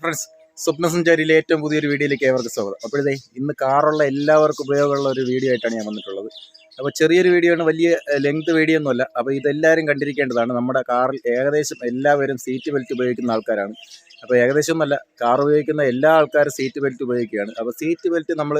Friends, സ്വപ്നസഞ്ചാരിയിലെ ഏറ്റവും പുതിയൊരു വീഡിയോയിലേക്ക് ഏവർക്ക് സ്വാഗതം. അപ്പോഴേ ഇന്ന് കാറുള്ള എല്ലാവർക്കും ഉപയോഗമുള്ള ഒരു വീഡിയോ ആയിട്ടാണ് ഞാൻ വന്നിട്ടുള്ളത്. അപ്പോൾ ചെറിയൊരു വീഡിയോ ആണ്, വലിയ ലെങ്ത് വീഡിയോ ഒന്നുമല്ല. അപ്പോൾ ഇതെല്ലാവരും കണ്ടിരിക്കേണ്ടതാണ്. നമ്മുടെ കാറിൽ ഏകദേശം എല്ലാവരും സീറ്റ് ബെൽറ്റ് ഉപയോഗിക്കുന്ന ആൾക്കാരാണ്. അപ്പോൾ ഏകദേശം ഒന്നല്ല, കാർ ഉപയോഗിക്കുന്ന എല്ലാ ആൾക്കാരും സീറ്റ് ബെൽറ്റ് ഉപയോഗിക്കുകയാണ്. അപ്പോൾ സീറ്റ് ബെൽറ്റ് നമ്മൾ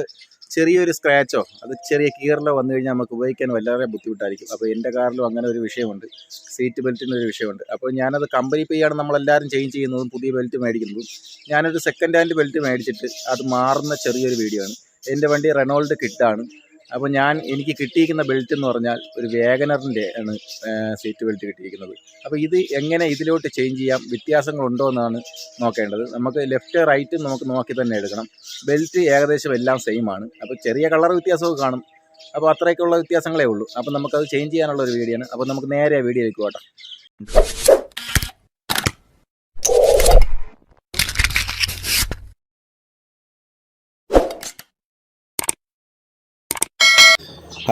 ചെറിയൊരു സ്ക്രാച്ചോ അത് ചെറിയ കീറലോ വന്നു കഴിഞ്ഞാൽ നമുക്ക് ഉപയോഗിക്കാൻ വളരെ ബുദ്ധിമുട്ടായിരിക്കും. അപ്പോൾ എൻ്റെ കാറിലും അങ്ങനെ ഒരു വിഷയമുണ്ട്, സീറ്റ് ബെൽറ്റിനൊരു വിഷയമുണ്ട്. അപ്പോൾ ഞാനത് കമ്പനി പേയാണ് നമ്മളെല്ലാവരും ചേഞ്ച് ചെയ്യുന്നതും പുതിയ ബെൽറ്റ് മേടിക്കുന്നതും. ഞാനൊരു സെക്കൻഡ് ഹാൻഡ് ബെൽറ്റ് മേടിച്ചിട്ട് അത് മാറുന്ന ചെറിയൊരു വീഡിയോ ആണ്. എൻ്റെ വണ്ടി റെനോൾഡ് കിറ്റാണ്. അപ്പോൾ എനിക്ക് കിട്ടിയിരിക്കുന്ന ബെൽറ്റ് എന്ന് പറഞ്ഞാൽ ഒരു വേഗനറിൻ്റെ ആണ് സീറ്റ് ബെൽറ്റ് കിട്ടിയിരിക്കുന്നത്. അപ്പോൾ ഇത് എങ്ങനെ ഇതിലോട്ട് ചേഞ്ച് ചെയ്യാം, വ്യത്യാസങ്ങളുണ്ടോ എന്നാണ് നോക്കേണ്ടത്. നമുക്ക് ലെഫ്റ്റ് റൈറ്റും നമുക്ക് നോക്കി തന്നെ എടുക്കണം. ബെൽറ്റ് ഏകദേശം എല്ലാം സെയിം ആണ്. അപ്പോൾ ചെറിയ കളർ വ്യത്യാസമൊക്കെ കാണും. അപ്പോൾ അത്രയൊക്കെയുള്ള വ്യത്യാസങ്ങളേ ഉള്ളൂ. അപ്പോൾ നമുക്കത് ചേഞ്ച് ചെയ്യാനുള്ള ഒരു വീഡിയോ ആണ്. അപ്പോൾ നമുക്ക് നേരെ വീഡിയോയിലേക്ക് പോകട്ടെ.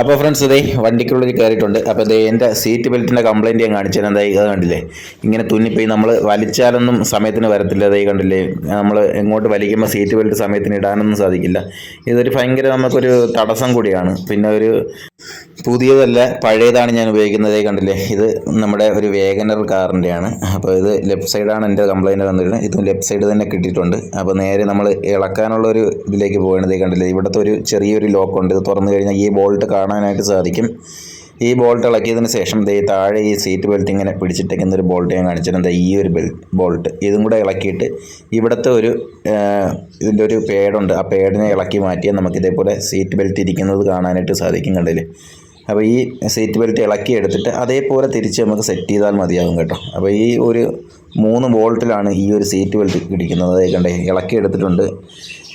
അപ്പോൾ ഫ്രണ്ട്സ്, ഇതേ വണ്ടിക്കുള്ളിൽ കയറിയിട്ടുണ്ട്. അപ്പോൾ ഇതേ എൻ്റെ സീറ്റ് ബെൽറ്റിൻ്റെ കംപ്ലയിൻറ്റ് ഞാൻ കാണിച്ചു തരാം. ഇത് കണ്ടില്ലേ, ഇങ്ങനെ തുന്നിപ്പോയി നമ്മൾ വലിച്ചാലൊന്നും സമയത്തിന് വരത്തില്ല. അതേ കണ്ടില്ലേ, നമ്മൾ എങ്ങോട്ട് വലിക്കുമ്പോൾ സീറ്റ് ബെൽറ്റ് സമയത്തിന് ഇടാനൊന്നും സാധിക്കില്ല. ഇതൊരു ഭയങ്കര നമുക്കൊരു തടസ്സം കൂടിയാണ്. പിന്നെ ഒരു പുതിയതല്ല, പഴയതാണ് ഞാൻ ഉപയോഗിക്കുന്നത്. കണ്ടില്ലേ, ഇത് നമ്മുടെ ഒരു വേഗനർ കാറിൻ്റെയാണ്. അപ്പോൾ ഇത് ലെഫ്റ്റ് സൈഡാണ് എൻ്റെ കംപ്ലയിൻറ്റ് വന്നിരുന്നത്. ഇതും ലെഫ്റ്റ് സൈഡ് തന്നെ കിട്ടിയിട്ടുണ്ട്. അപ്പോൾ നേരെ നമ്മൾ ഇളക്കാനുള്ള ഒരു ഇതിലേക്ക് പോകണത്. കണ്ടില്ലേ, ഇവിടുത്തെ ഒരു ചെറിയൊരു ലോക്കുണ്ട്. ഇത് തുറന്നു കഴിഞ്ഞാൽ ഈ ബോൾട്ട് കാണാനായിട്ട് സാധിക്കും. ഈ ബോൾട്ട് ഇളക്കിയതിന് ശേഷം താഴെ ഈ സീറ്റ് ബെൽറ്റ് ഇങ്ങനെ പിടിച്ചിട്ടേക്കുന്ന ഒരു ബോൾട്ട് ഞാൻ കാണിച്ചിട്ടുണ്ട്. ഈ ഒരു ബോൾട്ട് ഇതും കൂടെ ഇളക്കിയിട്ട് ഇവിടുത്തെ ഇതിൻ്റെ ഒരു പേടുണ്ട്. ആ പേടിനെ ഇളക്കി മാറ്റിയാൽ നമുക്ക് ഇതേപോലെ സീറ്റ് ബെൽറ്റ് ഇരിക്കുന്നത് കാണാനായിട്ട് സാധിക്കും. കണ്ടില്ലേ, അപ്പോൾ ഈ സീറ്റ് ബെൽറ്റ് ഇളക്കി എടുത്തിട്ട് അതേപോലെ തിരിച്ച് നമുക്ക് സെറ്റ് ചെയ്താൽ മതിയാകും കേട്ടോ. അപ്പോൾ ഈ ഒരു 3 ബോൾട്ടിലാണ് ഈ ഒരു സീറ്റ് ബെൽറ്റ് ഇടിക്കുന്നത്. കണ്ടേ, ഇളക്കി എടുത്തിട്ടുണ്ട്.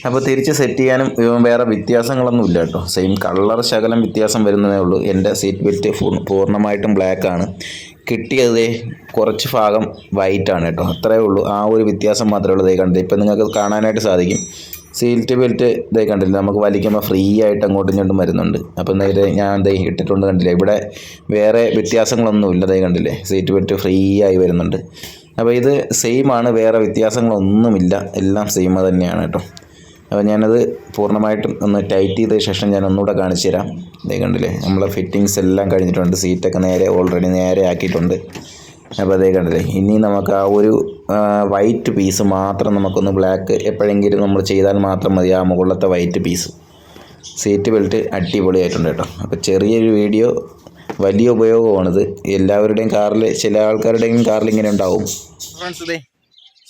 അപ്പോൾ തിരിച്ച് സെറ്റ് ചെയ്യാനും വേറെ വ്യത്യാസങ്ങളൊന്നും ഇല്ല കേട്ടോ. സെയിം കളർ ശകലം വ്യത്യാസം വരുന്നതേ ഉള്ളൂ. എൻ്റെ സീറ്റ് ബെൽറ്റ് പൂർണ്ണമായിട്ടും ബ്ലാക്കാണ്. കിട്ടിയത് കുറച്ച് ഭാഗം വൈറ്റാണ് കേട്ടോ. അത്രയേ ഉള്ളൂ, ആ ഒരു വ്യത്യാസം മാത്രമേ ഉള്ളൂ. കണ്ടില്ലേ, ഇപ്പം നിങ്ങൾക്ക് കാണാനായിട്ട് സാധിക്കും. സീറ്റ് ബെൽറ്റ് കണ്ടില്ല, നമുക്ക് വലിക്കുമ്പോൾ ഫ്രീ ആയിട്ട് അങ്ങോട്ടും ഇങ്ങോട്ടും വരുന്നുണ്ട്. അപ്പം നേരെ ഞാൻ ഇട്ടിട്ടുണ്ട്. കണ്ടില്ലേ, ഇവിടെ വേറെ വ്യത്യാസങ്ങളൊന്നുമില്ല. കണ്ടില്ലേ, സീറ്റ് ബെൽറ്റ് ഫ്രീ ആയി വരുന്നുണ്ട്. അപ്പോൾ ഇത് സെയിമാണ്, വേറെ വ്യത്യാസങ്ങളൊന്നുമില്ല, എല്ലാം സെയിം തന്നെയാണ് കേട്ടോ. അപ്പോൾ ഞാനത് പൂർണ്ണമായിട്ടും ഒന്ന് ടൈറ്റ് ചെയ്ത ശേഷം ഞാൻ ഒന്നുകൂടെ കാണിച്ചു തരാം. കണ്ടില്ലേ, നമ്മളെ ഫിറ്റിങ്സ് എല്ലാം കഴിഞ്ഞിട്ടുണ്ട്. സീറ്റൊക്കെ ഓൾറെഡി നേരെ ആക്കിയിട്ടുണ്ട്. അപ്പോൾ കണ്ടില്ലേ, ഇനി നമുക്ക് ആ ഒരു വൈറ്റ് പീസ് മാത്രം നമുക്കൊന്ന് ബ്ലാക്ക് എപ്പോഴെങ്കിലും നമ്മൾ ചെയ്താൽ മാത്രം മതി. ആ മുകളിലത്തെ വൈറ്റ് പീസ് സീറ്റ് ബെൽറ്റ് അടിപൊളിയായിട്ടുണ്ട് കേട്ടോ. അപ്പോൾ ചെറിയൊരു വീഡിയോ, വലിയ ഉപയോഗമാണിത്. എല്ലാവരുടെയും കാറിൽ, ചില ആൾക്കാരുടെയും കാറിൽ ഇങ്ങനെ ഉണ്ടാവും. ഫ്രണ്ട്സ്,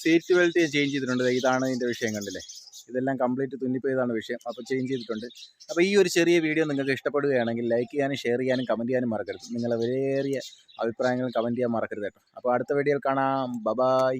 സീറ്റ് ബെൽറ്റ് ചേഞ്ച് ചെയ്തിട്ടുണ്ട്. ഇതാണ് ഇതിൻ്റെ വിഷയം. കണ്ടില്ലേ, ഇതെല്ലാം കംപ്ലീറ്റ് തുന്നിപ്പോയതാണ് വിഷയം. അപ്പോൾ ചേഞ്ച് ചെയ്തിട്ടുണ്ട്. അപ്പോൾ ഈ ഒരു ചെറിയ വീഡിയോ നിങ്ങൾക്ക് ഇഷ്ടപ്പെടുകയാണെങ്കിൽ ലൈക്ക് ചെയ്യാനും ഷെയർ ചെയ്യാനും കമൻറ്റ് ചെയ്യാനും മറക്കരുത്. നിങ്ങളെ വിലയേറിയ അഭിപ്രായങ്ങൾ കമൻറ്റ് ചെയ്യാൻ മറക്കരുത് കേട്ടോ. അപ്പോൾ അടുത്ത വീഡിയോയിൽ കാണാം. ബൈ.